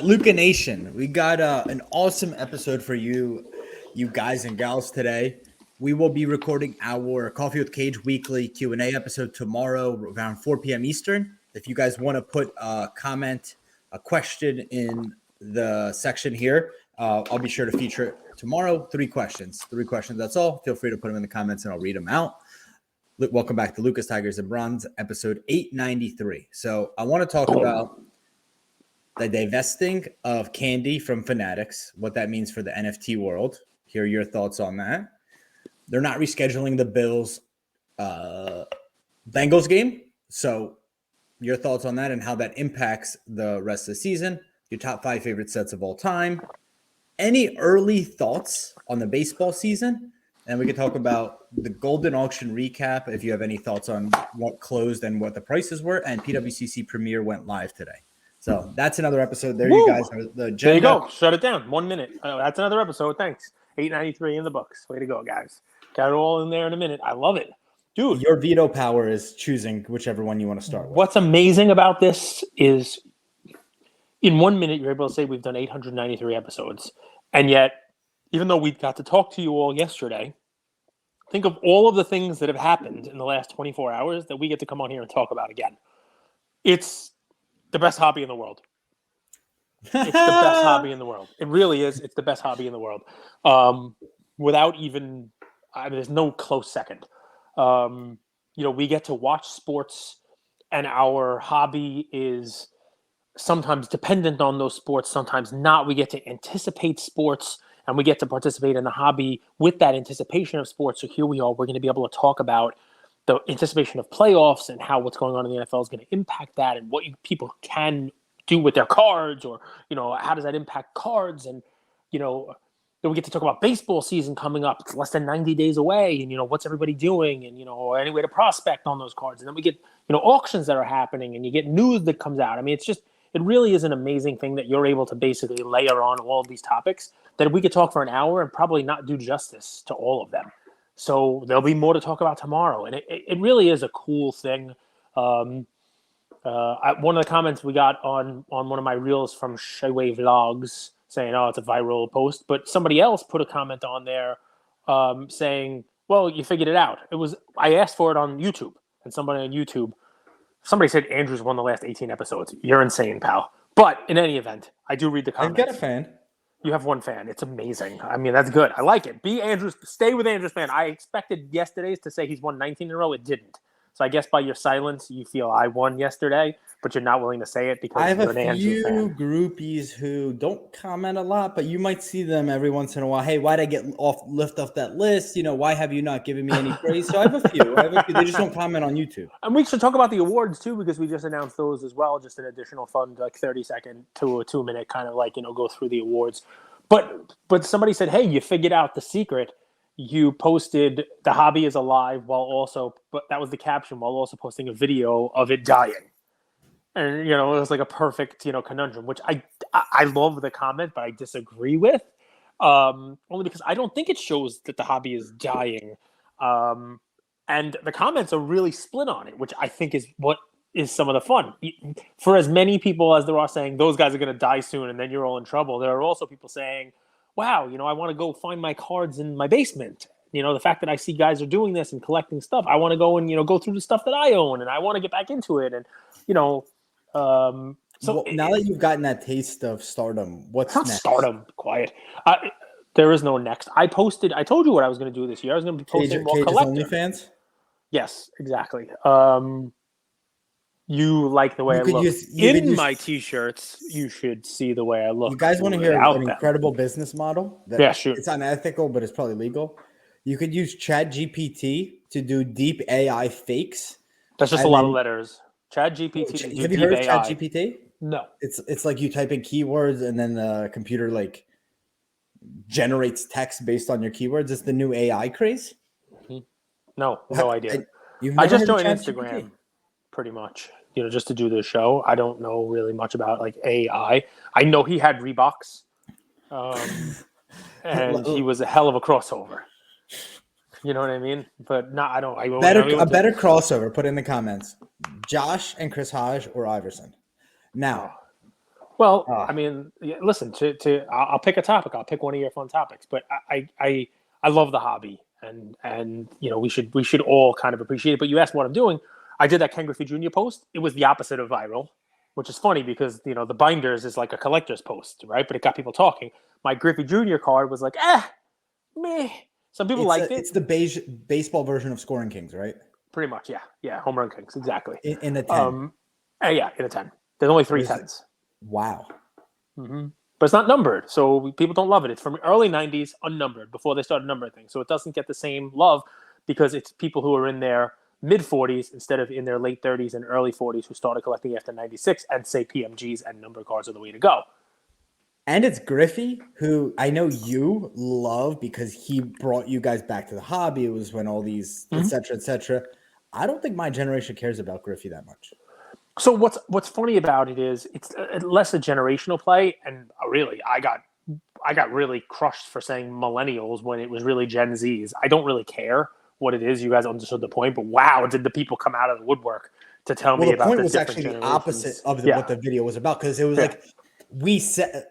Luca Nation, we got an awesome episode for you guys and gals today. We will be recording our Coffee with Cage weekly Q&A episode tomorrow around 4 p.m. Eastern. If you guys want to put a comment, a question in the section here, I'll be sure to feature it tomorrow. Three questions, that's all. Feel free to put them in the comments and I'll read them out. Welcome back to Lucas, Tigers, and Bronze, episode 893. So I want to talk about the divesting of candy from Fanatics, what that means for the NFT world. Hear your thoughts on that. They're not rescheduling the Bills Bengals game. So your thoughts on that and how that impacts the rest of the season. Your top 5 favorite sets of all time. Any early thoughts on the baseball season? And we can talk about the Golden Auction recap if you have any thoughts on what closed and what the prices were. And PWCC Premiere went live today. So that's another episode. There you guys are. The agenda. There you go. Shut it down. 1 minute. That's another episode. Thanks. 893 in the books. Way to go, guys. Got it all in there in a minute. I love it. Dude. Your veto power is choosing whichever one you want to start with. What's amazing about this is in 1 minute, you're able to say we've done 893 episodes. And yet, even though we got to talk to you all yesterday, think of all of the things that have happened in the last 24 hours that we get to come on here and talk about again. It's the best hobby in the world. It's the best hobby in the world. It really is. It's the best hobby in the world. Without even, there's no close second. We get to watch sports, and our hobby is sometimes dependent on those sports, sometimes not. We get to anticipate sports, and we get to participate in the hobby with that anticipation of sports. So here we are. We're going to be able to talk about the anticipation of playoffs and how what's going on in the NFL is going to impact that, and what people can do with their cards, or, how does that impact cards? And, then we get to talk about baseball season coming up. It's less than 90 days away. And, what's everybody doing? And, any way to prospect on those cards. And then we get, auctions that are happening, and you get news that comes out. I mean, it really is an amazing thing that you're able to basically layer on all of these topics that we could talk for an hour and probably not do justice to all of them. So there'll be more to talk about tomorrow. And it really is a cool thing. One of the comments we got on one of my reels from Shayway Vlogs saying, oh, it's a viral post. But somebody else put a comment on there saying, well, you figured it out. I asked for it on YouTube. And somebody said Andrew's won the last 18 episodes. You're insane, pal. But in any event, I do read the comments. I've got a fan. You have one fan. It's amazing. I mean, that's good. I like it. Stay with Andrew's fan. I expected yesterday's to say he's won 19 in a row. It didn't. So I guess by your silence, you feel I won yesterday, but you're not willing to say it because you're an Andrew fan. I have a few groupies who don't comment a lot, but you might see them every once in a while. Hey, why'd I lift off that list? Why have you not given me any praise? So I have a few. They just don't comment on YouTube. And we should talk about the awards too, because we just announced those as well. Just an additional fun, 30-second to a 2-minute kind of go through the awards. But somebody said, hey, you figured out the secret. You posted the hobby is alive but that was the caption, while also posting a video of it dying. And, it was like a perfect, conundrum, which I love the comment, but I disagree with, only because I don't think it shows that the hobby is dying. And the comments are really split on it, which I think is what is some of the fun. For as many people as there are saying those guys are going to die soon and then you're all in trouble, there are also people saying, wow, I want to go find my cards in my basement. The fact that I see guys are doing this and collecting stuff, I want to go and, go through the stuff that I own, and I want to get back into it. And, so now that you've gotten that taste of stardom, what's next? Stardom, quiet. There is no next. I told you what I was going to do this year. I was going to be posting more collector. OnlyFans? Yes, exactly. You like the way I look in my t-shirts. You should see the way I look. You guys want to hear an incredible business model? Yeah, sure. It's unethical, but it's probably legal. You could use ChatGPT to do deep AI fakes. That's just a lot of letters. ChatGPT. Have you heard of ChatGPT? No. It's like you type in keywords and then the computer generates text based on your keywords. It's the new AI craze. Mm-hmm. No idea. I just joined Instagram, pretty much. Just to do the show. I don't know really much about AI. I know he had Reeboks, and he was a hell of a crossover. You know what I mean? But no, I don't. A better crossover. Put in the comments: Josh and Chris Hodge or Iverson. Now, Well, Oh, I mean, listen. I'll pick a topic. I'll pick one of your fun topics. But I love the hobby, and we should all kind of appreciate it. But you asked what I'm doing. I did that Ken Griffey Jr. post. It was the opposite of viral, which is funny because the binders is like a collector's post, right? But it got people talking. My Griffey Jr. card was like, meh. Some people liked it. it's the beige baseball version of Scoring Kings, right? Pretty much, yeah. Home run kings, exactly. In a 10. Yeah, in a 10. There's only three Or is it? 10s. Wow. But it's not numbered, so people don't love it. It's from early 90s, unnumbered, before they started numbering things. So it doesn't get the same love because it's people who are in their mid 40s instead of in their late 30s and early 40s who started collecting after 96 and say PMGs and number cards are the way to go. And it's Griffey, who I know you love because he brought you guys back to the hobby. It was when all these, et cetera, et cetera. I don't think my generation cares about Griffey that much. So what's funny about it is it's less a generational play, and really I got really crushed for saying millennials when it was really Gen Zs. I don't really care what it is. You guys understood the point, but wow, did the people come out of the woodwork to tell me about the point was different actually the generations. opposite of what the video was about, because it was like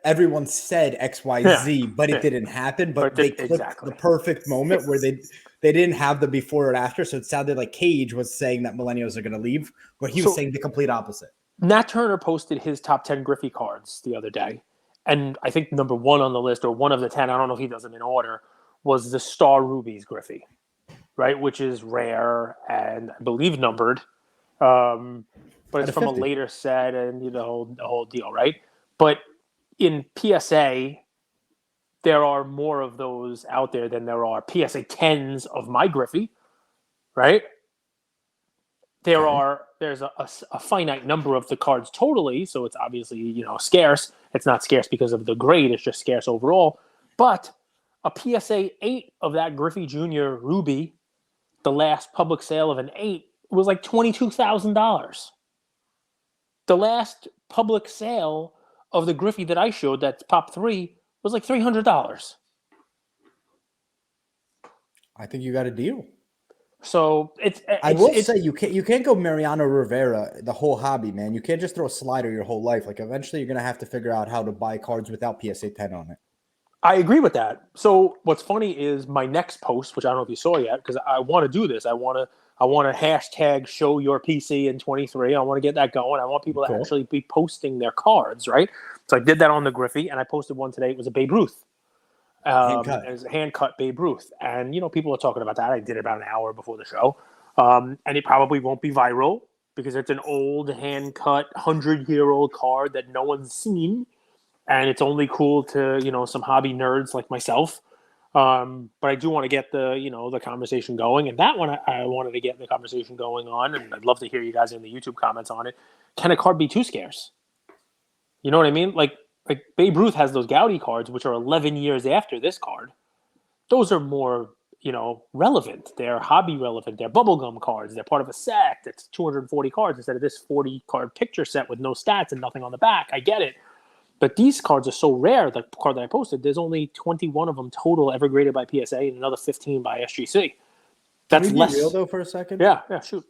everyone said XYZ, but it didn't happen. But they clicked the perfect moment where they didn't have the before and after, so it sounded like Cage was saying that millennials are going to leave, where he was saying the complete opposite. Nat Turner posted his top 10 Griffey cards the other day, and I think number one on the list, or one of the 10, I don't know if he does them in order, was the Star Rubies Griffey, right, which is rare and I believe numbered, but it's from 50. A later set and the whole deal, right? But in PSA, there are more of those out there than there are PSA 10s of my Griffey, right? There's a finite number of the cards totally, so it's obviously scarce. It's not scarce because of the grade; it's just scarce overall. But a PSA 8 of that Griffey Jr. Ruby, the last public sale of an 8, was like $22,000. The last public sale of the Griffey that I showed, that's Pop 3, was like $300. I think you got a deal. So I will say you can't go Mariano Rivera the whole hobby, man. You can't just throw a slider your whole life. Like eventually you're gonna have to figure out how to buy cards without PSA 10 on it. I agree with that. So what's funny is my next post, which I don't know if you saw yet, because I want to do this. I want to hashtag show your PC in 23. I want to get that going. I want people to actually be posting their cards, right? So I did that on the Griffey, and I posted one today. It was a Babe Ruth. It was a hand-cut Babe Ruth. And, people are talking about that. I did it about an hour before the show. And it probably won't be viral because it's an old hand-cut 100-year-old card that no one's seen. And it's only cool to, some hobby nerds like myself. But I do want to get the conversation going. And that one I wanted to get the conversation going on. And I'd love to hear you guys in the YouTube comments on it. Can a card be too scarce? You know what I mean? Like Babe Ruth has those Gaudy cards, which are 11 years after this card. Those are more, relevant. They're hobby relevant. They're bubblegum cards. They're part of a set that's 240 cards instead of this 40-card picture set with no stats and nothing on the back. I get it. But these cards are so rare, the card that I posted, there's only 21 of them total ever graded by PSA and another 15 by SGC. That's less. Real, though, for a second? Yeah, shoot.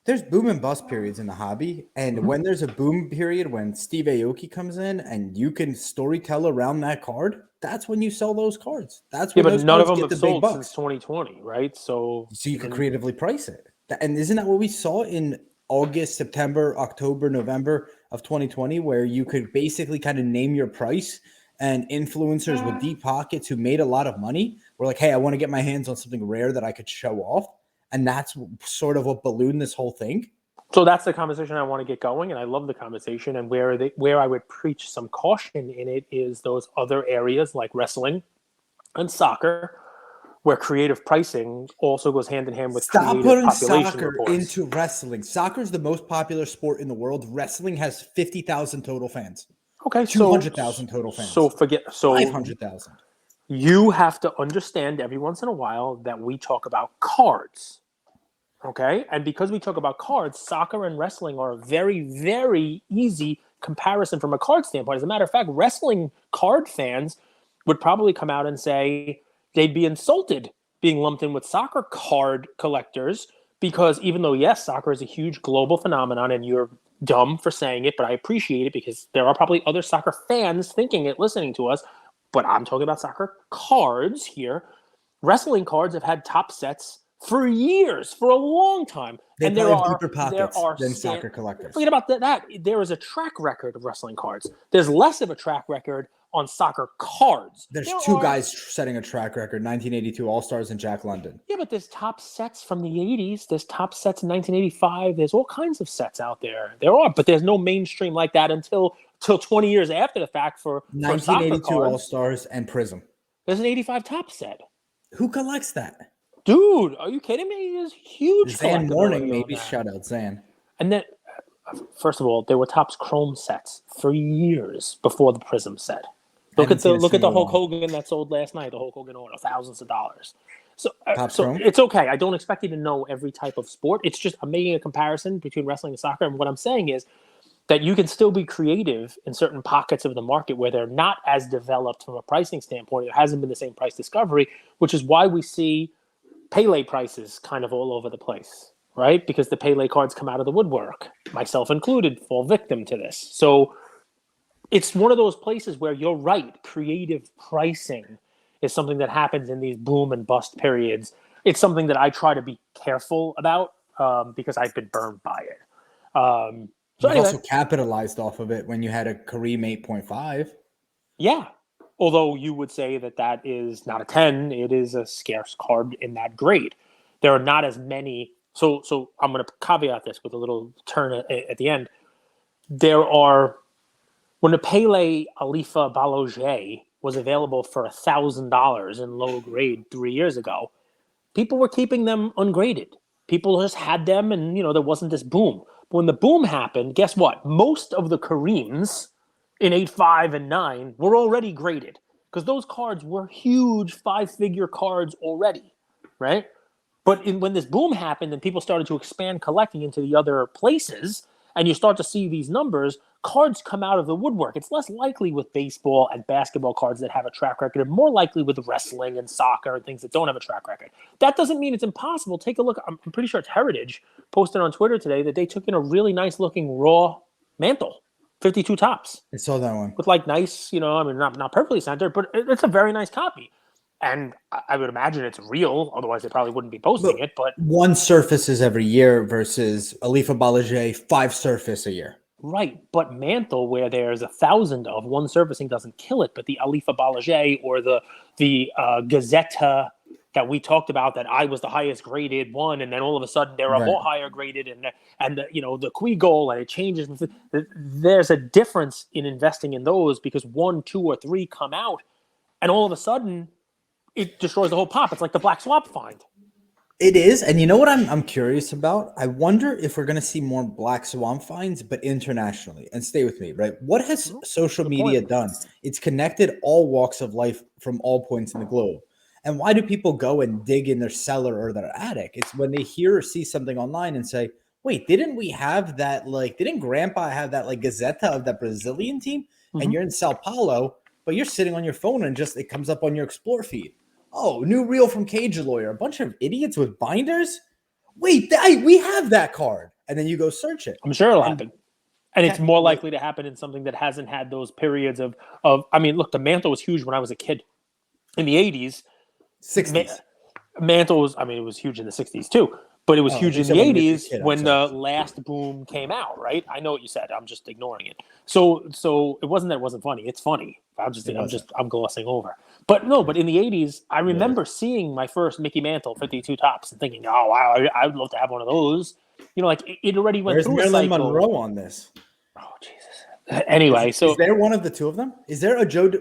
There's boom and bust periods in the hobby, and when there's a boom period, when Steve Aoki comes in and you can storytell around that card, that's when you sell those cards. That's when but none of them have sold since 2020, right? So you can creatively price it. And isn't that what we saw in August, September, October, November of 2020, where you could basically kind of name your price, and influencers with deep pockets who made a lot of money were like, hey, I want to get my hands on something rare that I could show off. And that's sort of what ballooned this whole thing. So that's the conversation I want to get going, and I love the conversation. And where I would preach some caution in it is those other areas like wrestling and soccer, where creative pricing also goes hand in hand with creative population soccer reports. Into wrestling. Soccer is the most popular sport in the world. Wrestling has 50,000 total fans. Okay, 200,000 total fans. So 500,000. You have to understand every once in a while that we talk about cards. Okay? And because we talk about cards, soccer and wrestling are a very, very easy comparison from a card standpoint. As a matter of fact, wrestling card fans would probably come out and say they'd be insulted being lumped in with soccer card collectors because even though, yes, soccer is a huge global phenomenon and you're dumb for saying it, but I appreciate it because there are probably other soccer fans thinking it, listening to us. But I'm talking about soccer cards here. Wrestling cards have had top sets for years, for a long time. They And probably have deeper pockets than soccer collectors. Forget about that. There is a track record of wrestling cards. There's less of a track record on soccer cards. There's two guys setting a track record, 1982 All-Stars and Jack London. Yeah, but there's top sets from the 80s. There's top sets in 1985. There's all kinds of sets out there. There are, but there's no mainstream like that until 20 years after the fact for 1982 All-Stars and Prism. There's an 85 top set. Who collects that? Dude, are you kidding me? There's huge. Zan Morning, maybe. Shout out Zan. And then, first of all, there were Topps Chrome sets for years before the Prism set. Look at the Hulk Hogan that sold last night. The Hulk Hogan order, thousands of dollars. So it's okay. I don't expect you to know every type of sport. It's just I'm making a comparison between wrestling and soccer. And what I'm saying is that you can still be creative in certain pockets of the market where they're not as developed from a pricing standpoint. It hasn't been the same price discovery, which is why we see Pele prices kind of all over the place, right? Because the Pele cards come out of the woodwork, myself included, fall victim to this. So it's one of those places where you're right. Creative pricing is something that happens in these boom and bust periods. It's something that I try to be careful about because I've been burned by it. So you also capitalized off of it when you had a Kareem 8.5. Yeah. Although you would say that is not a 10, it is a scarce card in that grade. There are not as many. So I'm going to caveat this with a little turn at the end. There are, when the Pele Alifa Baloget was available for $1,000 in low grade 3 years ago, people were keeping them ungraded. People just had them and, there wasn't this boom. But when the boom happened, guess what? Most of the Kareems in 8.5 and 9 were already graded because those cards were huge 5-figure cards already, right? But when this boom happened and people started to expand collecting into the other places and you start to see these numbers, cards come out of the woodwork. It's less likely with baseball and basketball cards that have a track record and more likely with wrestling and soccer and things that don't have a track record. That doesn't mean it's impossible. Take a look. I'm pretty sure it's Heritage posted on Twitter today that they took in a really nice looking raw mantle. 52 tops. I saw that one. With nice, not perfectly centered, but it's a very nice copy. And I would imagine it's real. Otherwise, they probably wouldn't be posting it. But one surfaces every year versus Alifa Balaji, 5 surface a year. Right. But Mantle, where there's 1,000 of, one surfacing doesn't kill it. But the Alifa Balaji or the Gazzetta that we talked about, that I was the highest graded one, and then all of a sudden they're a more higher graded, and the Qui goal, and it changes. There's a difference in investing in those because 1, 2, or 3 come out, and all of a sudden it destroys the whole pop. It's like the Black Swap find. It is, and you know what I'm curious about? I wonder if we're going to see more Black Swan finds, but internationally. And stay with me, right? What has social media done? It's connected all walks of life from all points in the globe. And why do people go and dig in their cellar or their attic? It's when they hear or see something online and say, wait, didn't we have that, didn't Grandpa have that, Gazzetta of that Brazilian team? Mm-hmm. And you're in Sao Paulo, but you're sitting on your phone and it comes up on your Explore feed. Oh, new reel from Cage Lawyer. A bunch of idiots with binders? Wait, we have that card. And then you go search it. I'm sure it'll happen. And it's more likely to happen in something that hasn't had those periods of look, the Mantle was huge when I was a kid. In the 80s, 60s. Mantle was, it was huge in the 60s too, but it was huge in the 80s when the last boom came out, right? I know what you said. I'm just ignoring it. So it wasn't that it wasn't funny. It's funny. I'm glossing over. But in the 80s, I remember seeing my first Mickey Mantle 52 tops and thinking, oh, wow, I would love to have one of those. It already went through Marilyn a cycle. Monroe on this? Oh, Jesus. Anyway, is there one of the two of them? Is there a Joe?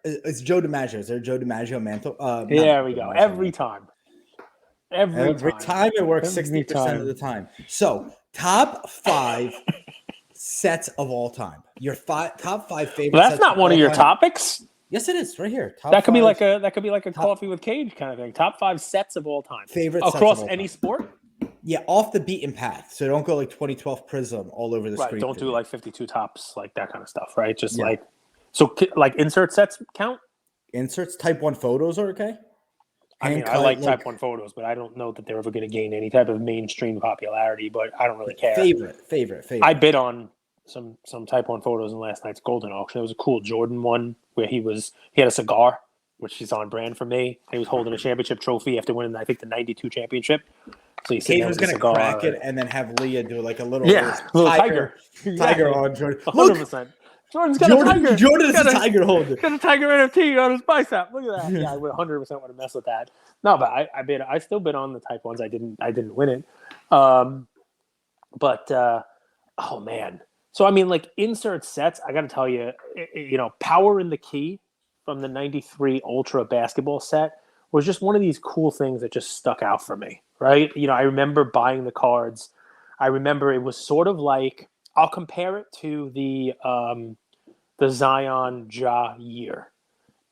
It's Joe DiMaggio. Is there a Joe DiMaggio Mantle? There we go. Every time it works 60% of the time. So top 5 sets of all time. Your top 5 favorite. Well, that's not one of your topics. Yes, it is right here. That could be like a coffee with Cage kind of thing. Top 5 sets of all time. Favorite across any sport. Yeah, off the beaten path. So don't go 2012 Prism all over the screen. Don't do 52 tops, that kind of stuff, right? Just So insert sets count? Inserts, type 1 photos are okay? I mean, I like Type 1 photos, but I don't know that they're ever going to gain any type of mainstream popularity, but I don't really care. Favorite. I bid on some Type 1 photos in last night's Golden auction. It was a cool Jordan one where he had a cigar, which is on brand for me. He was holding a championship trophy after winning, I think, the 92 championship. So he's Cage was going to crack it and then have Leah do like a little tiger on Jordan. 100%. Jordan's got a tiger. Jordan is a tiger holder. Got a tiger NFT on his bicep. Look at that. Yeah, I would 100% want to mess with that. No, but I still bid on the Type 1s. I didn't win it. But oh man. So I mean, like insert sets. I got to tell you, Power in the Key from the '93 Ultra basketball set was just one of these cool things that just stuck out for me. Right? I remember buying the cards. I remember it was sort of like, I'll compare it to the Zion Ja year,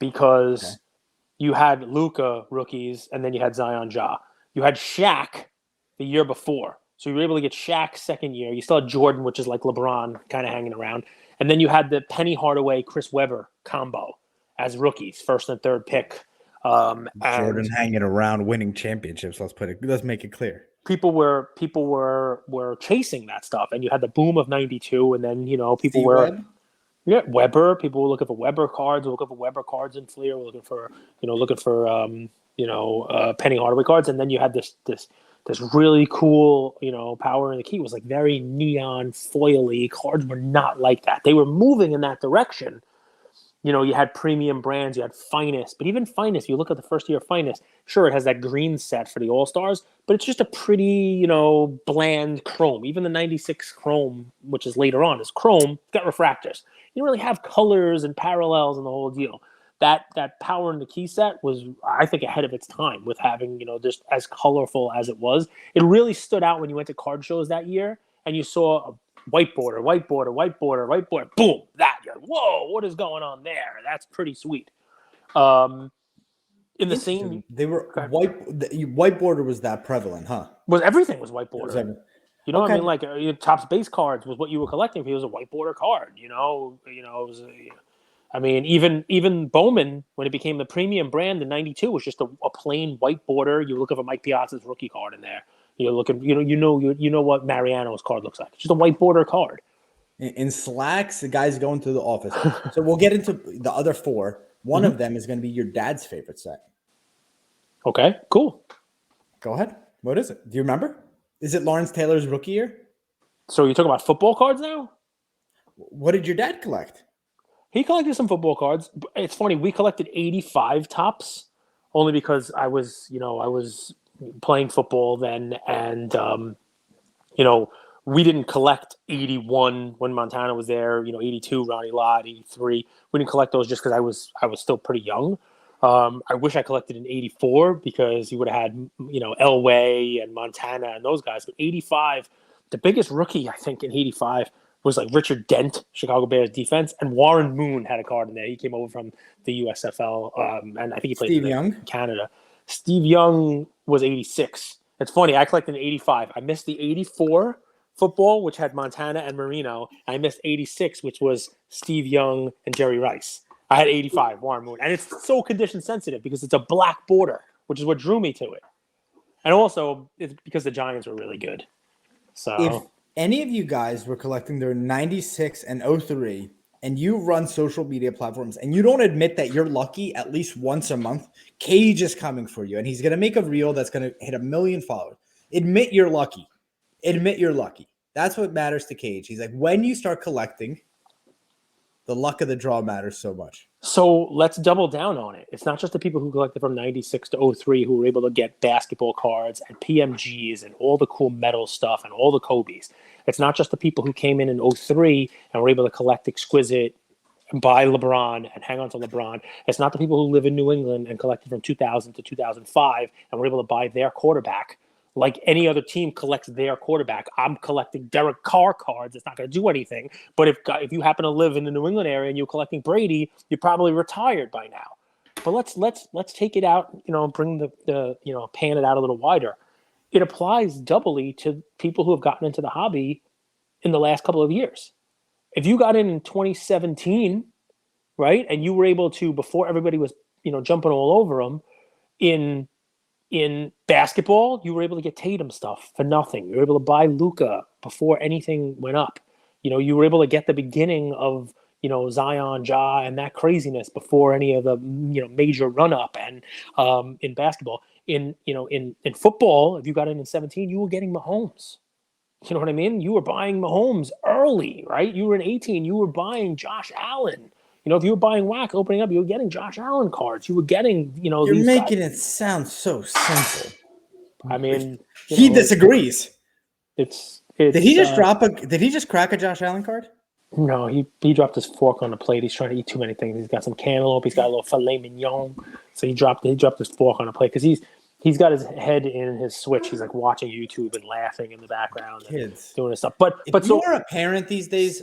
because you had Luka rookies and then you had Zion Ja. You had Shaq the year before. So you were able to get Shaq second year. You still had Jordan, which is like LeBron kind of hanging around. And then you had the Penny Hardaway, Chris Webber combo as rookies, first and third pick. Jordan hanging around winning championships. Let's make it clear. People were chasing that stuff, and you had the boom of '92, and then people Steve were Webb? Weber. People were looking for Weber cards. Looking for Weber cards in Fleer. We're looking for Penny Hardaway cards, and then you had this really cool Power in the Key. It was like very neon foily. Cards were not like that. They were moving in that direction. You had premium brands, you had Finest, but even Finest, you look at the first year of Finest, sure, it has that green set for the All-Stars, but it's just a pretty, bland chrome. Even the 96 chrome, which is later on, is chrome, got refractors. You don't really have colors and parallels and the whole deal. That Power in the Key set was, I think, ahead of its time with having, just as colorful as it was. It really stood out when you went to card shows that year and you saw a white border, boom, that. You're like, whoa, what is going on there? That's pretty sweet. In the same, they were white border was that prevalent, huh? Everything was white border. What I mean? Like Topps base cards was what you were collecting. If it was a white border card, it was. Even Bowman, when it became the premium brand in '92, was just a plain white border. You look at Mike Piazza's rookie card in there. You're looking, you know what Mariano's card looks like. It's just a white border card. In slacks, the guy's going to the office. So we'll get into the other four. One of them is going to be your dad's favorite set. Okay, cool. Go ahead. What is it? Do you remember? Is it Lawrence Taylor's rookie year? So you're talking about football cards now? What did your dad collect? He collected some football cards. It's funny. We collected 85 Topps only because I was playing football then, and we didn't collect 81 when Montana was there. 82 Ronnie Lott, 83. We didn't collect those just because I was still pretty young. I wish I collected in 84 because you would have had Elway and Montana and those guys. But 85, the biggest rookie I think in 85 was like Richard Dent, Chicago Bears defense, and Warren Moon had a card in there. He came over from the USFL, and I think he played in Canada. Steve Young was 86. It's funny. I collected in 85. I missed the 84 football, which had Montana and Marino. I missed 86, which was Steve Young and Jerry Rice. I had 85, Warren Moon. And it's so condition sensitive because it's a black border, which is what drew me to it. And also, it's because the Giants were really good. So if any of you guys were collecting their 96 and 03, and you run social media platforms and you don't admit that you're lucky at least once a month, Cage is coming for you. And he's going to make a reel that's going to hit 1 million followers. Admit you're lucky. Admit you're lucky. That's what matters to Cage. He's like, when you start collecting, the luck of the draw matters so much. So let's double down on it. It's not just the people who collected from 96 to 03 who were able to get basketball cards and PMGs and all the cool metal stuff and all the Kobe's. It's not just the people who came in 03 and were able to collect exquisite and buy LeBron and hang on to LeBron. It's not the people who live in New England and collected from 2000 to 2005 and were able to buy their quarterback. Like any other team collects their quarterback. I'm collecting Derek Carr cards. It's not going to do anything. But if you happen to live in the New England area and you're collecting Brady, you're probably retired by now. But let's take it out. Bring the pan it out a little wider. It applies doubly to people who have gotten into the hobby in the last couple of years. If you got in 2017, right, and you were able to, before everybody was jumping all over them, in in basketball, you were able to get Tatum stuff for nothing. You were able to buy Luka before anything went up. You were able to get the beginning of, Zion, Ja, and that craziness before any of the, major run up. And in basketball, in football, if you got in 17, you were getting Mahomes. You know what I mean? You were buying Mahomes early, right? You were in 18, you were buying Josh Allen. If you were buying WAC opening up, you were getting Josh Allen cards. You were getting, You're these making guys. it sound so simple. I mean, He disagrees. It's Did he just Did he just crack a Josh Allen card? No, he dropped his fork on the plate. He's trying to eat too many things. He's got some cantaloupe. He's got a little filet mignon. So he dropped his fork on the plate because he's got his head in his Switch. He's like watching YouTube and laughing in the background, Kids doing his stuff. But if so you're a parent these days,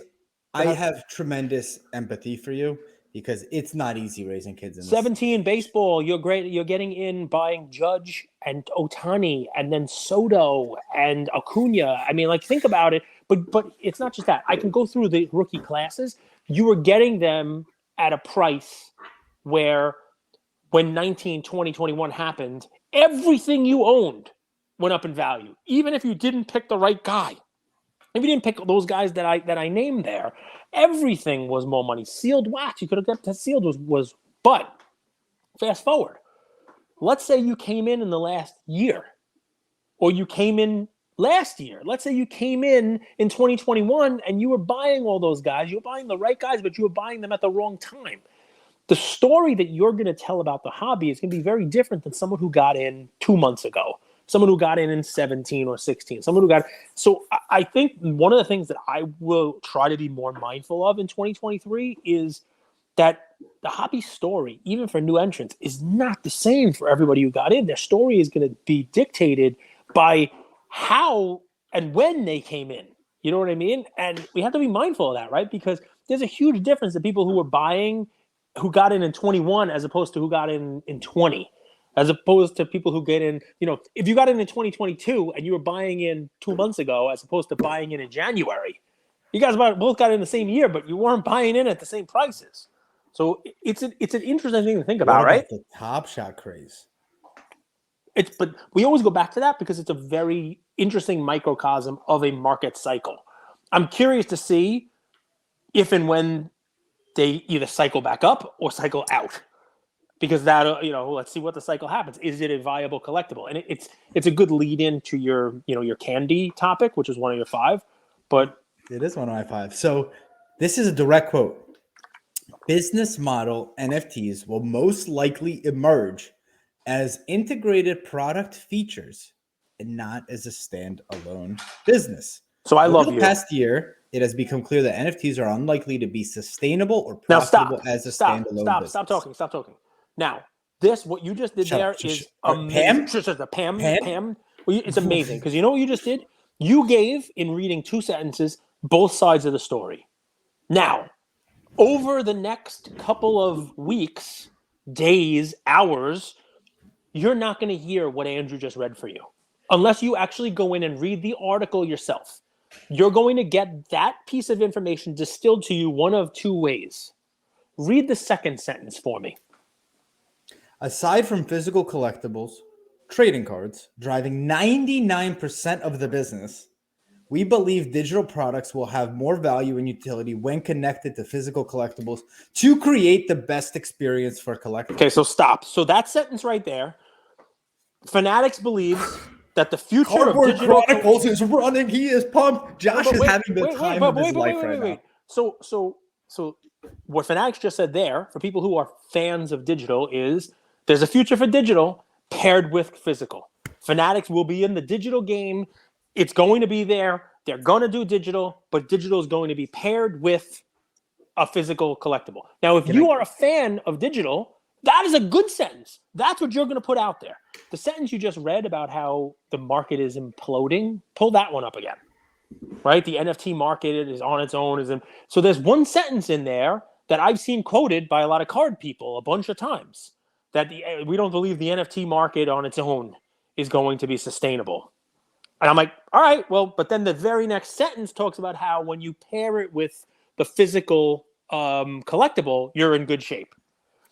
I have tremendous empathy for you because it's not easy raising kids in this. 17 baseball, you're great. You're getting in buying Judge and Ohtani and then Soto and Acuna. I mean, like, think about it. But it's not just that. I can go through the rookie classes. You were getting them at a price where when 19, 20, 21 happened, everything you owned went up in value, even if you didn't pick the right guy. If you didn't pick those guys that I named there, everything was more money. Sealed wax, you could have got that sealed was. But fast forward, let's say you came in the last year, or you came in last year. Let's say you came in 2021 and you were buying all those guys. You were buying the right guys, but you were buying them at the wrong time. The story that you're going to tell about the hobby is going to be very different than someone who got in 2 months ago, someone who got in 17 or 16, someone who got. So I think one of the things that I will try to be more mindful of in 2023 is that the hobby story, even for new entrants, is not the same for everybody who got in. Their story is going to be dictated by how and when they came in. You know what I mean? And we have to be mindful of that, right? Because there's a huge difference in people who were buying, who got in 21 as opposed to who got in 20, as opposed to people who get in, if you got in 2022 and you were buying in 2 months ago as opposed to buying in January, you guys both got in the same year, but you weren't buying in at the same prices. So it's an interesting thing to think about, right? The Top Shot craze. But we always go back to that because it's a very interesting microcosm of a market cycle. I'm curious to see if and when they either cycle back up or cycle out, because that, let's see what the cycle happens. Is it a viable collectible? And it's a good lead in to your, your candy topic, which is one of your 5, but it is one of my 5. So this is a direct quote. Business model NFTs will most likely emerge as integrated product features and not as a standalone business. So I love Over the past year, it has become clear that NFTs are unlikely to be sustawell or profitable as a standalone business. Stop talking. Now, what you just did is amazing. Pam. Well, it's amazing because you know what you just did? You gave, in reading 2 sentences, both sides of the story. Now, over the next couple of weeks, days, hours, you're not going to hear what Andrew just read for you unless you actually go in and read the article yourself. You're going to get that piece of information distilled to you one of 2 ways. Read the second sentence for me. Aside from physical collectibles, trading cards driving 99% of the business, we believe digital products will have more value and utility when connected to physical collectibles to create the best experience for collectors. Okay, so stop. So that sentence right there, Fanatics believes that the future Cardboard of digital Chronicles is running. He is pumped. Josh is having the time of his life right now. So what Fanatics just said there, for people who are fans of digital, is there's a future for digital paired with physical. Fanatics will be in the digital game. It's going to be there. They're going to do digital, but digital is going to be paired with a physical collectible. Now, if you are a fan of digital, that is a good sentence. That's what you're going to put out there. The sentence you just read about how the market is imploding, pull that one up again, right? The NFT market is on its own. So there's one sentence in there that I've seen quoted by a lot of card people a bunch of times, that we don't believe the NFT market on its own is going to be sustainable. And I'm like, all right, well, but then the very next sentence talks about how when you pair it with the physical collectible, you're in good shape.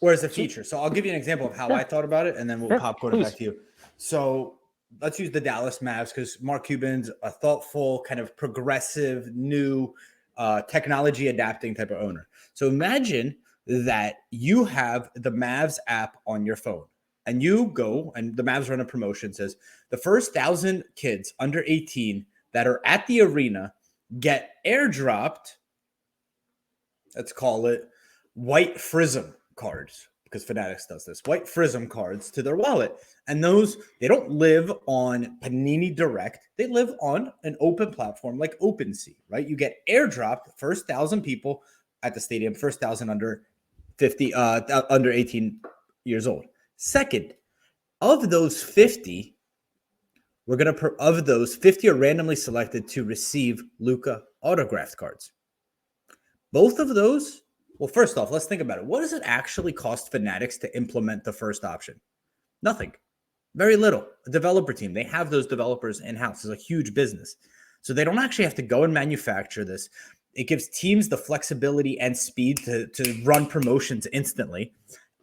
Or as a feature. So I'll give you an example of how I thought about it, and then we'll pop quarterback to you. So let's use the Dallas Mavs because Mark Cuban's a thoughtful, kind of progressive, new, technology adapting type of owner. So imagine that you have the Mavs app on your phone and you go and the Mavs run a promotion says the first 1,000 kids under 18 that are at the arena get airdropped, let's call it white Prism cards, because Fanatics does this, white Prism cards to their wallet. And those, they don't live on Panini Direct. They live on an open platform like OpenSea, right? You get airdropped first 1,000 people at the stadium, first 1,000 under 50, under 18 years old. Second, of those 50, of those 50 are randomly selected to receive Luka autographed cards. Both of those, well, first off, let's think about it. What does it actually cost Fanatics to implement the first option? Nothing. Very little. A developer team, they have those developers in-house. It's a huge business. So they don't actually have to go and manufacture this. It gives teams the flexibility and speed to run promotions instantly.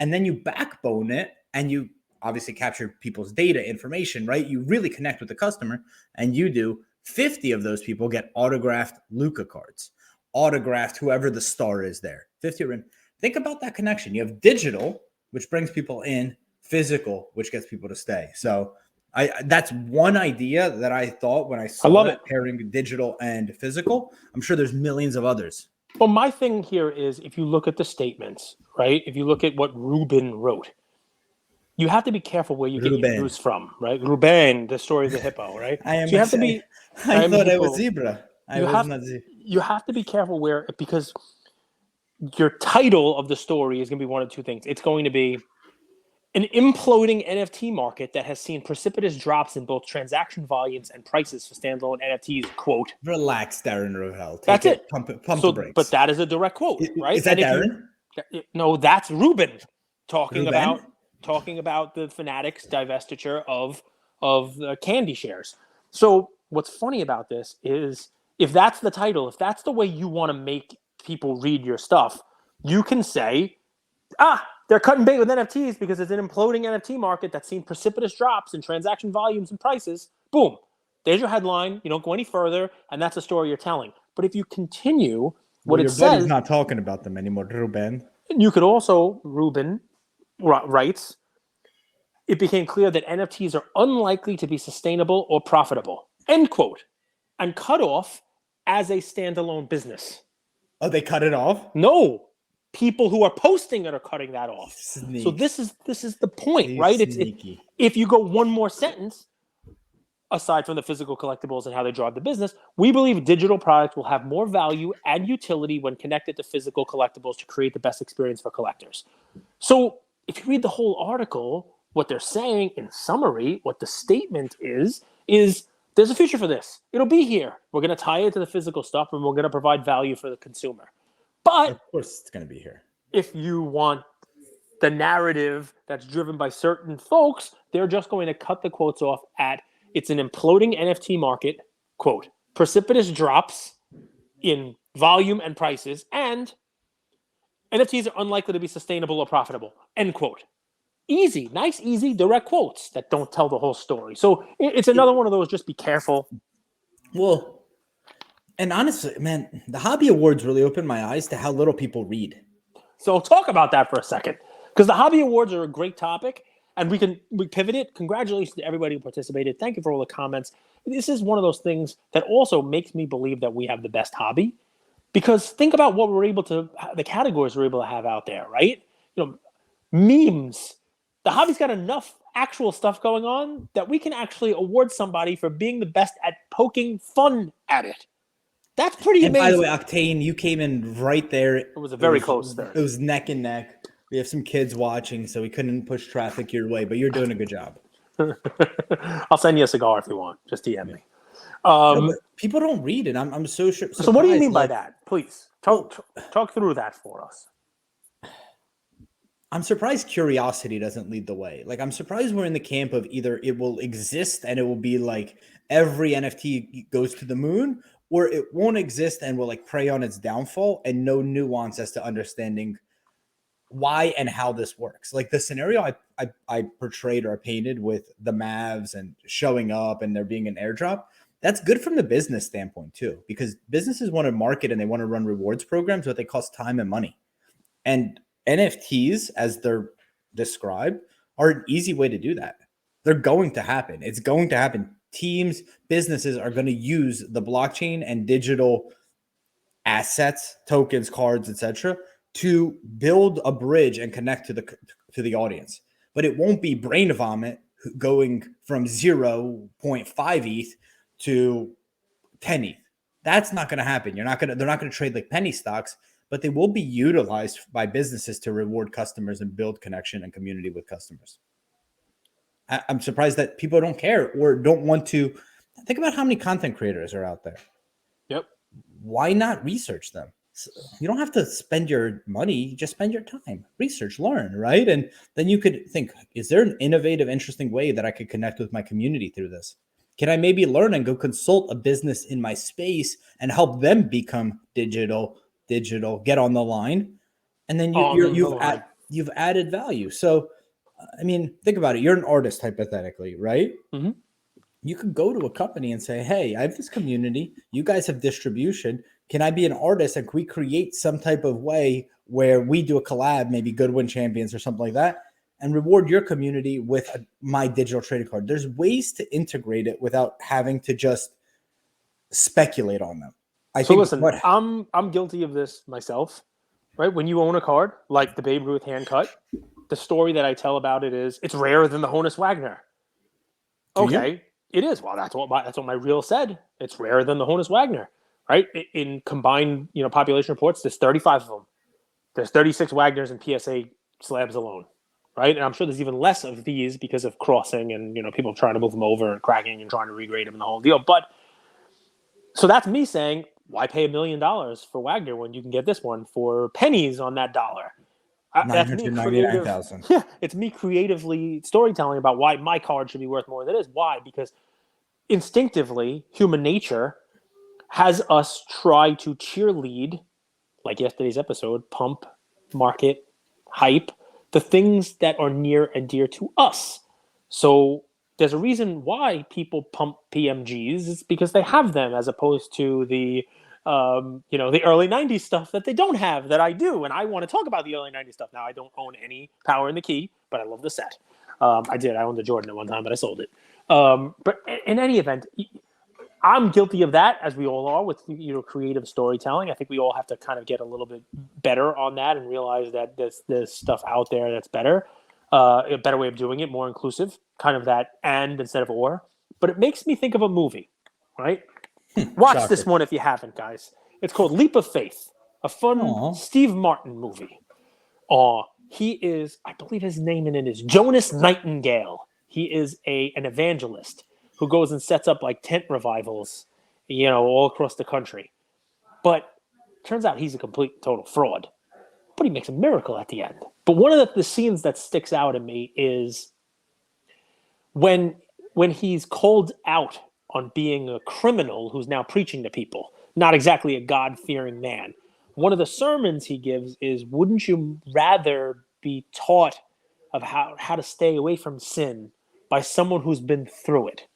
And then you backbone it and you obviously capture people's data information, right? You really connect with the customer and you do 50 of those people get autographed Luka cards, autographed whoever the star is there. 50 are in. Think about that connection. You have digital, which brings people in, physical, which gets people to stay. So that's one idea that I thought when I saw that pairing digital and physical. I'm sure there's millions of others. Well, my thing here is if you look at the statements, right? If you look at what Ruben wrote, you have to be careful where you get your news from, right? Ruben, the story of the hippo, right? I thought I was zebra. You have to be careful where, because your title of the story is going to be one of two things. It's going to be an imploding NFT market that has seen precipitous drops in both transaction volumes and prices for standalone NFTs, quote. Relax, Darren Rovell. That's it. Pump the brakes. But that is a direct quote, right? Is that Darren? No, that's Ruben talking about the Fanatics divestiture of the candy shares. So what's funny about this is if that's the title, if that's the way you want to make people read your stuff, you can say, they're cutting bait with NFTs because it's an imploding NFT market that's seen precipitous drops in transaction volumes and prices. Boom. There's your headline. You don't go any further, and that's the story you're telling. But if you continue what it says... Your buddy's not talking about them anymore, Ruben. You could also, Ruben writes, it became clear that NFTs are unlikely to be sustainable or profitable, end quote, and cut off as a standalone business. Oh, they cut it off? No. People who are posting it are cutting that off. Sneak. So this is the point, right? It's if you go one more sentence, aside from the physical collectibles and how they drive the business, we believe digital products will have more value and utility when connected to physical collectibles to create the best experience for collectors. So if you read the whole article, what they're saying in summary, what the statement is there's a future for this. It'll be here. We're going to tie it to the physical stuff and we're going to provide value for the consumer. But of course it's going to be here. If you want the narrative that's driven by certain folks, they're just going to cut the quotes off at it's an imploding NFT market, quote, precipitous drops in volume and prices, and NFTs are unlikely to be sustainable or profitable, end quote. Easy, nice, easy, direct quotes that don't tell the whole story. So it's another one of those, just be careful. Well, and honestly, man, the Hobby Awards really opened my eyes to how little people read. So talk about that for a second, because the Hobby Awards are a great topic, and we pivot it. Congratulations to everybody who participated. Thank you for all the comments. This is one of those things that also makes me believe that we have the best hobby, because think about what the categories we're able to have out there, right? Memes. The hobby's got enough actual stuff going on that we can actually award somebody for being the best at poking fun at it. That's pretty amazing. By the way, Octane, you came in right there. It was a very close third. It was neck and neck. We have some kids watching, so we couldn't push traffic your way, but you're doing a good job. I'll send you a cigar if you want. Just DM me. No, people don't read it. I'm so sure. So what do you mean by that? Please talk through that for us. I'm surprised curiosity doesn't lead the way. Like, I'm surprised we're in the camp of either it will exist and it will be like every NFT goes to the moon, or it won't exist and will like prey on its downfall and no nuance as to understanding why and how this works. Like the scenario I portrayed or painted with the Mavs and showing up and there being an airdrop, that's good from the business standpoint too, because businesses want to market and they want to run rewards programs, but they cost time and money. And NFTs, as they're described, are an easy way to do that. They're going to happen. It's going to happen. Teams, businesses are going to use the blockchain and digital assets, tokens, cards, etc., to build a bridge and connect to the audience. But it won't be brain vomit going from 0.5 ETH to 10 ETH. That's not going to happen. They're not going to trade like penny stocks, but they will be utilized by businesses to reward customers and build connection and community with customers. I'm surprised that people don't care or don't want to think about how many content creators are out there. Yep. Why not research them? You don't have to spend your money, just spend your time, research, learn, right? And then you could think, is there an innovative, interesting way that I could connect with my community through this? Can I maybe learn and go consult a business in my space and help them become digital, get on the line? And then you've added value. So, I mean, think about it. You're an artist, hypothetically, right? Mm-hmm. You could go to a company and say, hey, I have this community. You guys have distribution. Can I be an artist? And can we create some type of way where we do a collab, maybe Goodwin Champions or something like that, and reward your community with my digital trading card? There's ways to integrate it without having to just speculate on them. I'm guilty of this myself, right? When you own a card, like the Babe Ruth hand cut, the story that I tell about it is it's rarer than the Honus Wagner. Okay. It is. Well, that's what my reel said. It's rarer than the Honus Wagner, right? In combined, population reports, there's 35 of them. There's 36 Wagners and PSA slabs alone, right? And I'm sure there's even less of these because of crossing and, people trying to move them over and cracking and trying to regrade them and the whole deal. But so that's me saying, why pay $1 million for Wagner when you can get this one for pennies on that dollar? That's me creative. Yeah, it's me creatively storytelling about why my card should be worth more than it is. Why? Because instinctively, human nature has us try to cheerlead, like yesterday's episode, pump, market, hype, the things that are near and dear to us. So there's a reason why people pump PMGs. It's because they have them, as opposed to the early 90s stuff that they don't have, that I do. And I want to talk about the early 90s stuff. Now, I don't own any Power in the Key, but I love the set. I owned the Jordan at one time, but I sold it. But in any event, I'm guilty of that, as we all are, with creative storytelling. I think we all have to kind of get a little bit better on that and realize that there's stuff out there that's better, a better way of doing it, more inclusive, kind of that and instead of or. But it makes me think of a movie, right? Watch this one if you haven't, guys. It's called Leap of Faith, a fun Steve Martin movie. He is, I believe his name in it is Jonas Nightingale. He is an evangelist who goes and sets up like tent revivals, all across the country. But turns out he's a complete total fraud. But he makes a miracle at the end. But one of the scenes that sticks out at me is when he's called out on being a criminal who's now preaching to people, not exactly a God-fearing man. One of the sermons he gives is, wouldn't you rather be taught of how to stay away from sin by someone who's been through it?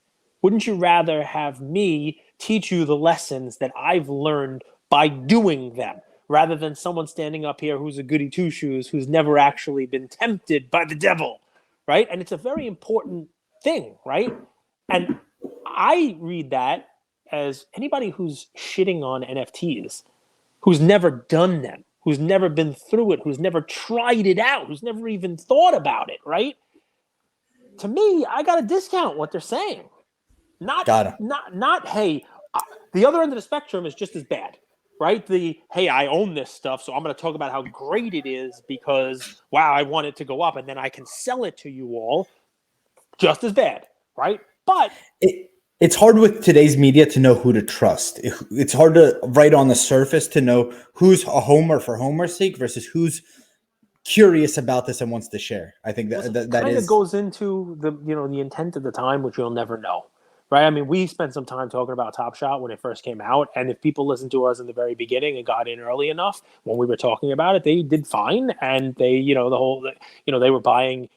Wouldn't you rather have me teach you the lessons that I've learned by doing them, rather than someone standing up here who's a goody two-shoes, who's never actually been tempted by the devil, right? And it's a very important thing, right? And I read that as anybody who's shitting on NFTs, who's never done them, who's never been through it, who's never tried it out, who's never even thought about it, right? To me, I got to discount what they're saying. Not hey, the other end of the spectrum is just as bad, right? Hey, I own this stuff, so I'm going to talk about how great it is because, wow, I want it to go up, and then I can sell it to you all. Just as bad, right? But it's hard with today's media to know who to trust. It's hard to, right on the surface, to know who's a homer for homer's sake versus who's curious about this and wants to share. I think that kind of goes into the intent of the time, which you'll never know, right? I mean, we spent some time talking about Top Shot when it first came out, and if people listened to us in the very beginning and got in early enough when we were talking about it, they did fine, and they, they were buying,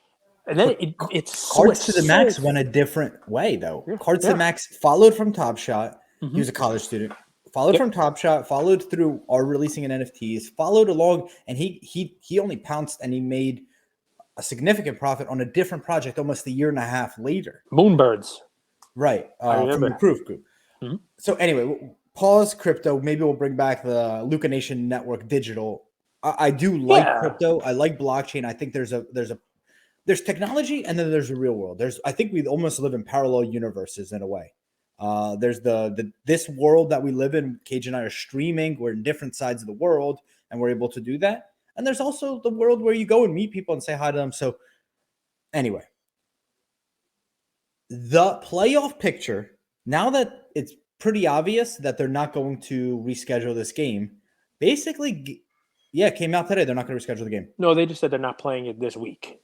and then it Cards switched to the Max went a different way, though. Yeah, Cards to yeah. the Max followed from Top Shot. Mm-hmm. He was a college student. Followed Yep. from Top Shot, followed through our releasing in NFTs, followed along, and he only pounced and he made a significant profit on a different project almost a year and a half later. Moonbirds. Right. I From remember. the Proof Group. Mm-hmm. So anyway, pause crypto. Maybe we'll bring back the Luca Nation Network digital. I do like crypto. I like blockchain. I think there's technology and then there's a real world. I think we almost live in parallel universes in a way. There's this world that we live in. Cage and I are streaming. We're in different sides of the world and we're able to do that. And there's also the world where you go and meet people and say hi to them. So anyway, the playoff picture, now that it's pretty obvious that they're not going to reschedule this game, basically, came out today. They're not going to reschedule the game. No, they just said they're not playing it this week.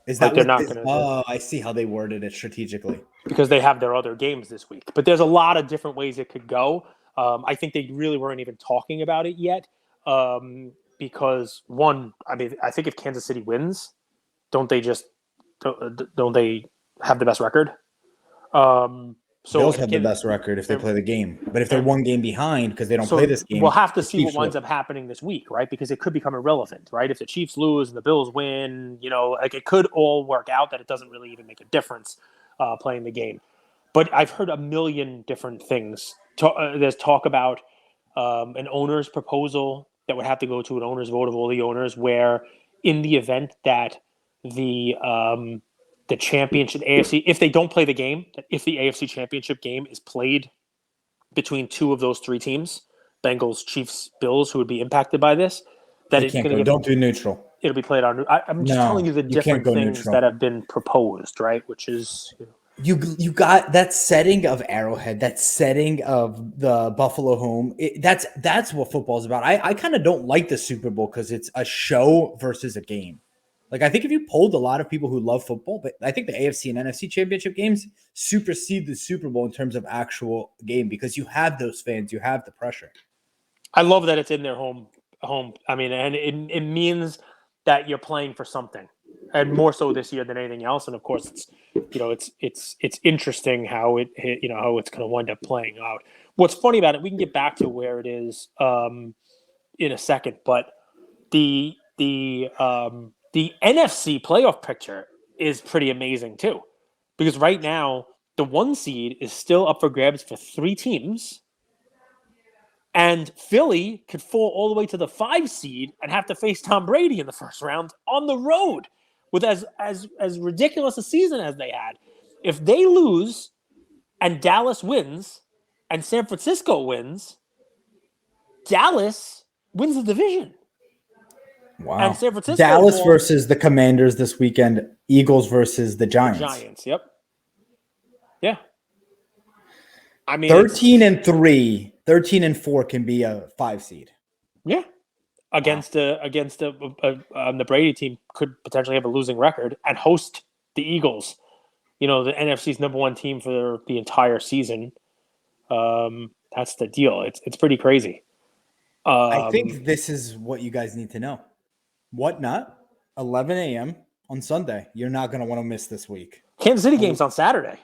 Is that they're not going to? Oh, I see how they worded it strategically. Because they have their other games this week. But there's a lot of different ways it could go. I think they really weren't even talking about it yet. Because I think if Kansas City wins, don't they have the best record? So Bills have the best record if they play the game, but if they're one game behind because they don't play this game, we'll have to see what winds up happening this week, right? Because it could become irrelevant, right? If the Chiefs lose and the Bills win, it could all work out that it doesn't really even make a difference playing the game. But I've heard a million different things. There's talk about an owner's proposal that would have to go to an owner's vote of all the owners, where in the event that the championship AFC, if they don't play the game, if the AFC championship game is played between two of those three teams, Bengals, Chiefs, Bills, who would be impacted by this, that it's going to don't do neutral. It'll be played on. I'm just telling you the different things neutral. That have been proposed, right? Which is you got that setting of Arrowhead, that setting of the Buffalo home. That's what football is about. I kind of don't like the Super Bowl because it's a show versus a game. Like, I think if you polled a lot of people who love football, but I think the AFC and NFC championship games supersede the Super Bowl in terms of actual game because you have those fans, you have the pressure. I love that it's in their home. I mean, and it means that you're playing for something, and more so this year than anything else. And of course, it's interesting how how it's going to wind up playing out. What's funny about it, we can get back to where it is in a second, but the NFC playoff picture is pretty amazing too, because right now the 1 seed is still up for grabs for 3 teams, and Philly could fall all the way to the 5 seed and have to face Tom Brady in the first round on the road with as ridiculous a season as they had. If they lose and Dallas wins and San Francisco wins, Dallas wins the division. Wow. And San Francisco Dallas versus the Commanders this weekend. Eagles versus the Giants. Yep. Yeah. I mean, 13-3, 13-4 can be a 5 seed. Yeah. Against the Brady team could potentially have a losing record and host the Eagles. The NFC's number 1 team for the entire season. That's the deal. It's pretty crazy. I think this is what you guys need to know. What not? 11 a.m. on Sunday. You're not going to want to miss this week. Kansas City game's on Saturday.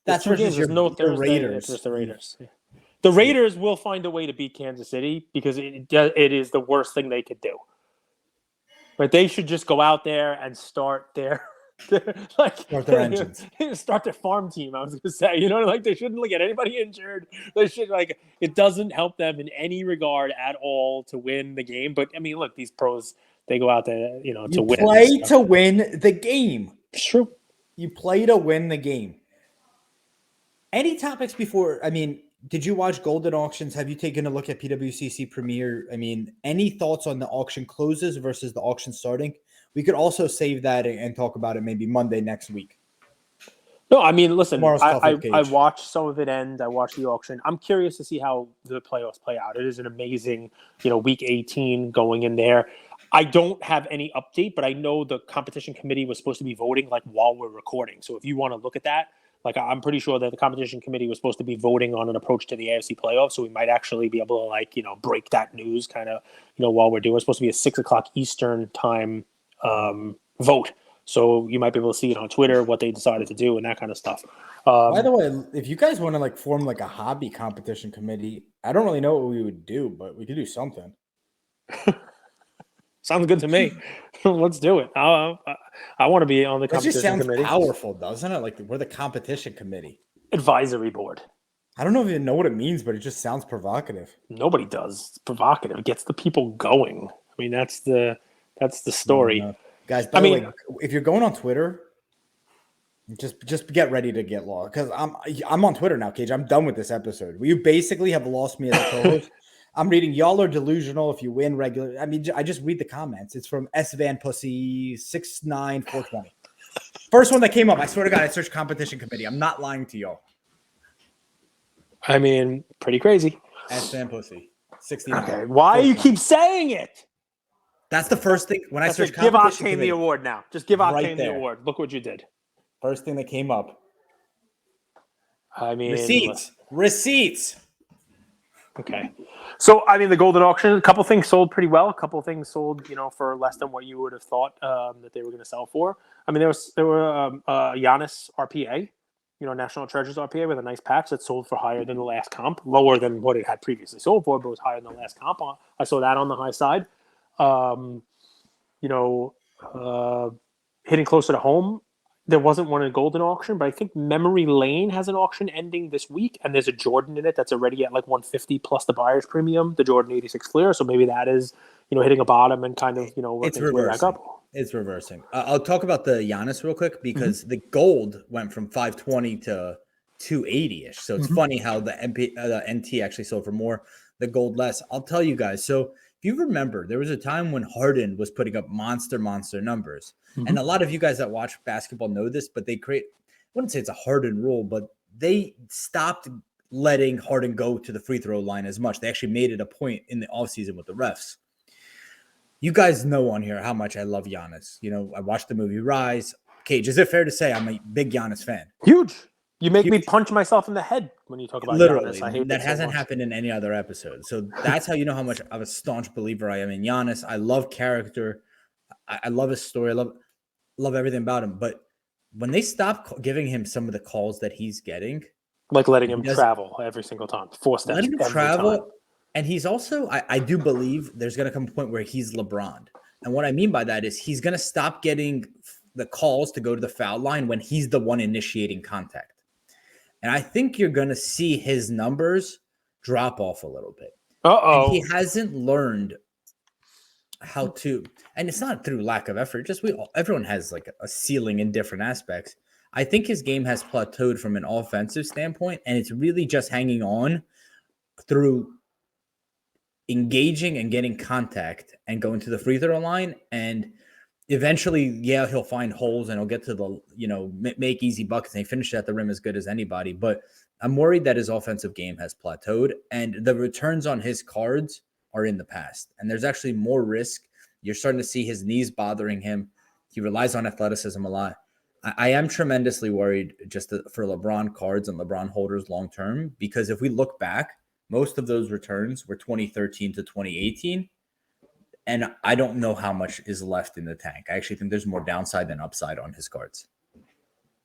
That's versus no Thursday. Raiders. It's just the Raiders. Yeah. The Raiders will find a way to beat Kansas City because it is the worst thing they could do. But they should just go out there and start their engines. Start their farm team. I was going to say, they shouldn't get anybody injured. They should it doesn't help them in any regard at all to win the game. But I mean, look, these pros, they go out there, to win. Play to win the game. It's true. You play to win the game. Any topics before? I mean, did you watch Golden Auctions? Have you taken a look at PWCC Premier? I mean, any thoughts on the auction closes versus the auction starting? We could also save that and talk about it maybe Monday next week. No, I mean, listen, I watched some of it end. I watched the auction. I'm curious to see how the playoffs play out. It is an amazing, week 18 going in there. I don't have any update, but I know the competition committee was supposed to be voting while we're recording. So if you want to look at that, Like, I'm pretty sure that the competition committee was supposed to be voting on an approach to the AFC playoffs, so we might actually be able to, like, break that news kind of, while we're doing. It's supposed to be a 6:00 Eastern time vote. So you might be able to see it on Twitter, what they decided to do and that kind of stuff. By the way, if you guys want to like form like a hobby competition committee, I don't really know what we would do, but we could do something. Sounds good to me. Let's do it. I want to be on the That just competition sounds committee. powerful, doesn't it? Like we're the competition committee. Advisory board. I don't even know what it means, but it just sounds provocative. Nobody does. It's provocative. It gets the people going. I mean, that's the story. Guys, by the way, if you're going on Twitter, just get ready to get lost, because I'm on Twitter now, Cage. I'm done with this episode. You basically have lost me as a co-host. I'm reading y'all are delusional if you win regular. I mean, I just read the comments. It's from S Van Pussy 69420. First one that came up. I swear to God, I searched competition committee. I'm not lying to y'all. I mean, pretty crazy. S Van Pussy 69. Okay, why you keep saying it? That's the first thing when I searched give competition Octane committee. the award now. Just give Octane Right the there. award. Look what you did. First thing that came up. I mean, Receipts. Okay. So, I mean, the golden auction, a couple things sold pretty well. A couple things sold, for less than what you would have thought that they were going to sell for. I mean, there were Giannis RPA, National Treasures RPA with a nice patch that sold for higher than the last comp, lower than what it had previously sold for, but was higher than the last comp. I saw that on the high side. Hitting closer to home, there wasn't one in a golden auction, but I think Memory Lane has an auction ending this week, and there's a Jordan in it that's already at like 150 plus the buyer's premium, the Jordan 86 Fleer. So maybe that is, hitting a bottom and kind of, working its way back up. It's reversing. I'll talk about the Giannis real quick, because the gold went from 520 to 280-ish. So it's funny how the NT actually sold for more, the gold less. I'll tell you guys. So if you remember, there was a time when Harden was putting up monster numbers. And a lot of you guys that watch basketball know this, but I wouldn't say it's a Harden rule, but they stopped letting Harden go to the free throw line as much. They actually made it a point in the offseason with the refs. You guys know on here how much I love Giannis. I watched the movie Rise. Cage, is it fair to say I'm a big Giannis fan? Huge. You make me punch myself in the head when you talk about literally. Giannis. I hate that hasn't happened in any other episode. So that's how you know how much of a staunch believer I am in Giannis. I love character. I love his story. I love everything about him. But when they stop giving him some of the calls that he's getting, like letting him travel every single time, 4 steps, letting him travel, time. And he's also, I do believe there's going to come a point where he's LeBron. And what I mean by that is he's going to stop getting the calls to go to the foul line when he's the one initiating contact. And I think you're going to see his numbers drop off a little bit. And he hasn't learned how to, and it's not through lack of effort. Just everyone has like a ceiling in different aspects. I think his game has plateaued from an offensive standpoint, and it's really just hanging on through engaging and getting contact and going to the free throw line. And eventually, he'll find holes and he'll get to the, make easy buckets, and he finishes at the rim as good as anybody. But I'm worried that his offensive game has plateaued, and the returns on his cards are in the past. And there's actually more risk. You're starting to see his knees bothering him. He relies on athleticism a lot. I am tremendously worried just for LeBron cards and LeBron holders long-term, because if we look back, most of those returns were 2013 to 2018. And I don't know how much is left in the tank. I actually think there's more downside than upside on his cards.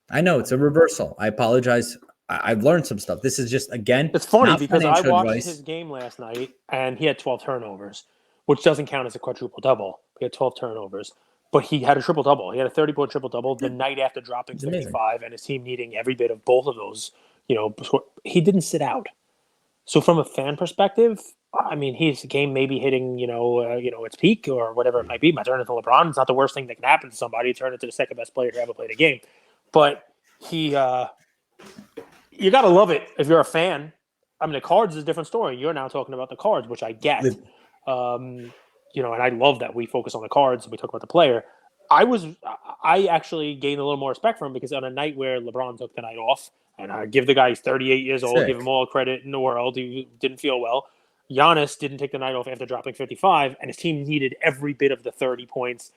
I know it's a reversal. I apologize. I've learned some stuff. This is just, again, it's funny because I watched his game last night and he had 12 turnovers, which doesn't count as a quadruple double. He had 12 turnovers, but he had a triple double. He had a 30-point triple double the night after dropping 55, and his team needing every bit of both of those. He didn't sit out. So from a fan perspective, I mean, his game may be hitting, its peak or whatever it might be. Might turn into LeBron. It's not the worst thing that can happen to somebody. Turn into the second best player to ever play the game. But you got to love it if you're a fan. I mean, the cards is a different story. You're now talking about the cards, which I get. And I love that we focus on the cards and we talk about the player. I actually gained a little more respect for him because on a night where LeBron took the night off, and I give the guy, he's 38 years old, give him all credit in the world. He didn't feel well. Giannis didn't take the night off after dropping 55, and his team needed every bit of the 30 points.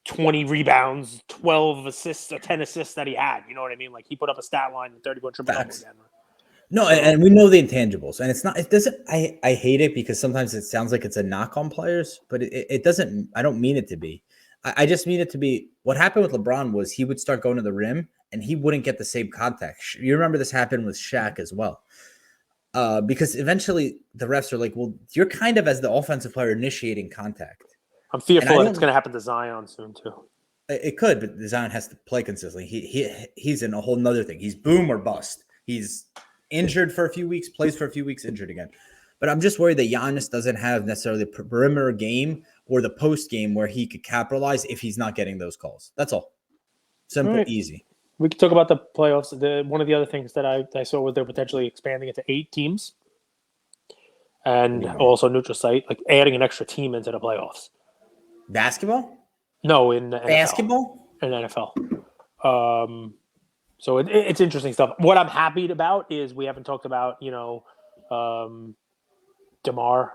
20 rebounds, 12 assists, or 10 assists that he had. You know what I mean? Like he put up a stat line, 31 triple double again. No, and we know the intangibles, and it's not. It doesn't. I hate it because sometimes it sounds like it's a knock on players, but it doesn't. I don't mean it to be. I just mean it to be. What happened with LeBron was he would start going to the rim, and he wouldn't get the same contact. You remember this happened with Shaq as well, because eventually the refs are like, "Well, you're kind of as the offensive player initiating contact." I'm fearful that it's going to happen to Zion soon too. It could, but Zion has to play consistently. He's in a whole nother thing. He's boom or bust. He's injured for a few weeks, plays for a few weeks, injured again. But I'm just worried that Giannis doesn't have necessarily the perimeter game or the post game where he could capitalize if he's not getting those calls. That's all. Simple, right. Easy. We could talk about the playoffs. One of the other things that I saw was they're potentially expanding it to 8 teams, and also neutral site, like adding an extra team into the playoffs. Basketball? No, in NFL. Basketball? In NFL. So it's interesting stuff. What I'm happy about is we haven't talked about, DeMar.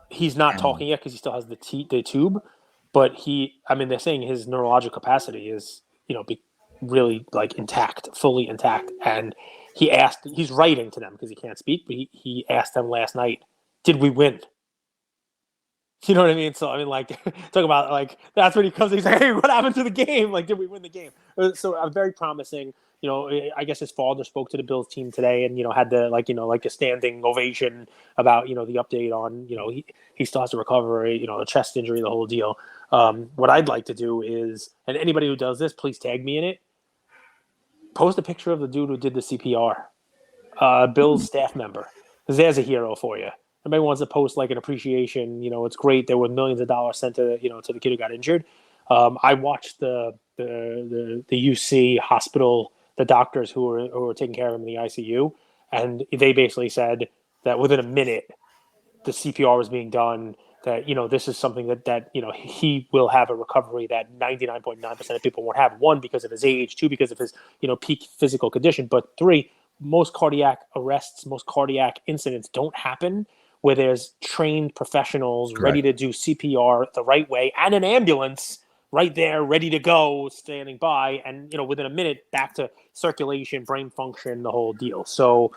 He's not talking yet because he still has the tube, but they're saying his neurological capacity is, really like intact, fully intact. And he's writing to them because he can't speak, but he asked them last night, did we win? You know what I mean? So, talk about, like, that's when he comes, he's like, hey, what happened to the game? Like, did we win the game? So, very promising. I guess his father spoke to the Bills team today and, had the, a standing ovation about, the update on, he still has to recover, a chest injury, the whole deal. What I'd like to do is, and anybody who does this, please tag me in it. Post a picture of the dude who did the CPR, Bill's staff member, because there's a hero for you. Everybody wants to post like an appreciation. It's great. There were millions of dollars sent to to the kid who got injured. I watched the UC hospital, the doctors who were taking care of him in the ICU, and they basically said that within a minute, the CPR was being done. That this is something that he will have a recovery that 99.9% of people won't have. 1, because of his age. 2, because of his peak physical condition. But 3, most cardiac arrests, most cardiac incidents don't happen where there's trained professionals ready to do CPR the right way and an ambulance right there, ready to go, standing by, and within a minute back to circulation, brain function, the whole deal. So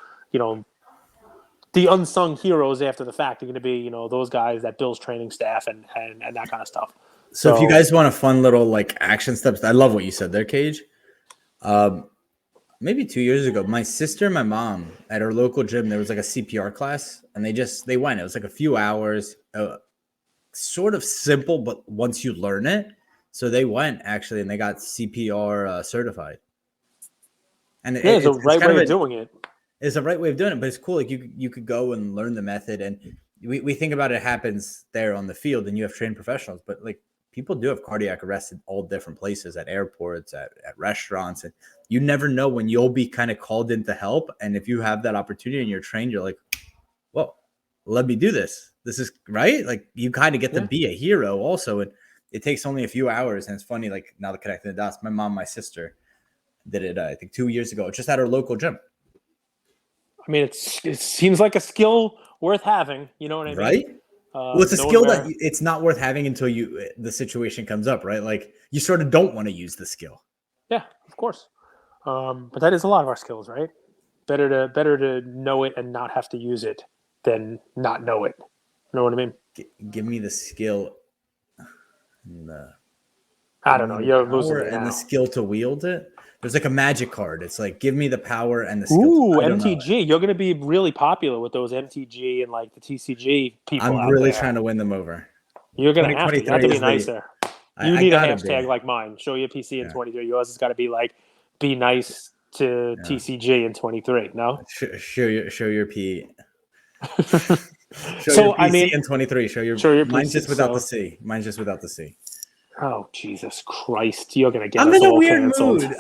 the unsung heroes after the fact are going to be those guys, that Bill's training staff and that kind of stuff. So if you guys want a fun little like action steps, I love what you said there, Cage. Maybe 2 years ago, my sister and my mom at our local gym, there was like a CPR class, and they went. It was like a few hours, sort of simple, but once you learn it, so they went actually, and they got CPR certified. And it's a right way of doing it. It's a right way of doing it, but it's cool. Like you could go and learn the method, and we think about it happens there on the field, and you have trained professionals, but like people do have cardiac arrest in all different places, at airports, at restaurants, and you never know when you'll be kind of called in to help. And if you have that opportunity and you're trained, you're like, well, let me do this. This is right. Like you kind of get to be a hero also. And it takes only a few hours. And it's funny, like now the connecting the dots, my mom, my sister did it, I think 2 years ago, just at our local gym. I mean, it seems like a skill worth having. You know what I mean? Right. Well, it's a skill that it's not worth having until the situation comes up, right? Like you sort of don't want to use the skill. Yeah, of course. But that is a lot of our skills, right? Better to know it and not have to use it than not know it. You know what I mean? Give me the skill. I don't know. You're losing me now. And the skill to wield it. There's like a magic card. It's like, give me the power and the skill. Ooh, MTG. You're going to be really popular with those MTG and like the TCG people. I'm really trying to win them over. You're going to have to. You have to be nicer. You need a hashtag like mine. Show your PC in 23. Yours has got to be like, be nice to TCG in 23. No? Show your P. So I mean, in 23. Show your mine's just without the C. Mine's just without the C. Oh Jesus Christ! You're gonna get. I'm us in a all weird canceled. mood.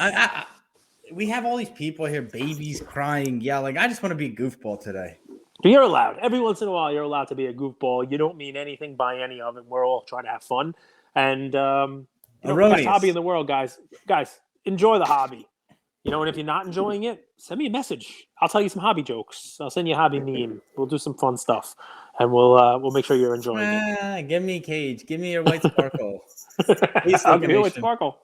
We have all these people here, babies crying, yelling. I just want to be a goofball today. You're allowed. Every once in a while, you're allowed to be a goofball. You don't mean anything by any of it. We're all trying to have fun, and best hobby in the world, guys. Guys, enjoy the hobby. And if you're not enjoying it, send me a message. I'll tell you some hobby jokes. I'll send you a hobby meme. We'll do some fun stuff, and we'll make sure you're enjoying it. Give me Cage. Give me your white sparkle. Please I'll stay give you a white Commission. sparkle.